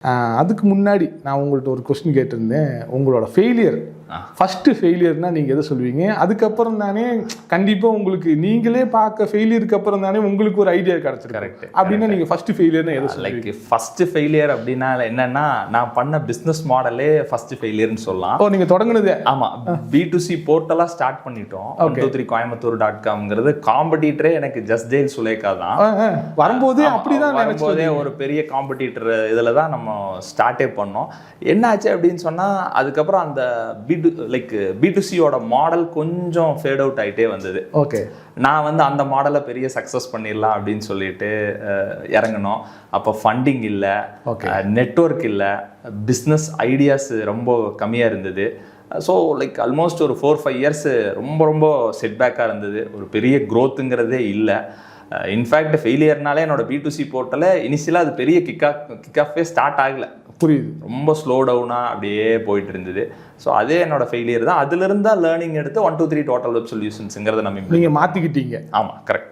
அதுக்கு முன்னாடி நான் உங்கள்கிட்ட ஒரு கொஸ்டின் கேட்டிருந்தேன். உங்களோட ஃபெயிலியர், ஃபஸ்ட்டு ஃபெயிலியர்னா நீங்கள் எதை சொல்லுவீங்க? அதுக்கப்புறம் தானே கண்டிப்பாக உங்களுக்கு நீங்களே பார்க்க ஃபெயிலியருக்கு அப்புறம் தானே உங்களுக்கு ஒரு ஐடியா கிடச்சிருக்கு. கரெக்ட். அப்படின்னா நீங்கள் ஃபஸ்ட்டு ஃபெயிலியர்னா எதை லைக் ஃபஸ்ட்டு ஃபெயிலியர் அப்படின்னா என்னன்னா, நான் பண்ண பிஸ்னஸ் மாடலே ஃபஸ்ட்டு ஃபெயிலியர்னு சொல்லலாம். ஓ, நீங்கள் தொடங்குனதே? ஆமாம், B2C போர்ட்டலாக ஸ்டார்ட் பண்ணிட்டோம். 123coimbatore.comங்கிறது காம்படிட்டரே எனக்கு ஜஸ்ட் ஜெயில் சுலேகா தான். வரும்போதே அப்படிதான் வரும்போதே ஒரு பெரிய காம்படிட்டர் இதில் தான் நம்ம ஸ்டார்ட்டே பண்ணோம். என்னாச்சு அப்படின்னு சொன்னால், அதுக்கப்புறம் அந்த B2Cயோட மாடல் கொஞ்சம் ஃபேட் அவுட் ஆகிட்டே வந்தது. ஓகே, நான் வந்து அந்த மாடலை பெரிய சக்ஸஸ் பண்ணிடலாம் அப்படின்னு சொல்லிட்டு இறங்கணும். அப்போ ஃபண்டிங் இல்லை, நெட்வொர்க் இல்லை, பிஸ்னஸ் ஐடியாஸ் ரொம்ப கம்மியாக இருந்தது. ஸோ லைக் ஆல்மோஸ்ட் ஒரு 4-5 இயர்ஸ் ரொம்ப ரொம்ப செட்பேக்காக இருந்தது. ஒரு பெரிய க்ரோத்துங்கிறதே இல்லை. இன்ஃபேக்ட் ஃபெயிலியர்னாலே என்னோட B2C போர்ட்டலை இனிஷியலாக அது பெரிய கிக் ஆஃபே ஸ்டார்ட் ஆகலை. புரியுது. ரொம்ப ஸ்லோ டவுனாக அப்படியே போயிட்டு இருந்தது. ஸோ அதே என்னோட ஃபெயிலியர் தான். அதுலேருந்து தான் லேர்னிங் எடுத்து 123 டோட்டல் வெப் சொல்யூஷன்ஸுங்கிறத நம்ம நீங்கள் மாற்றிக்கிட்டீங்க. ஆமாம், கரெக்ட்.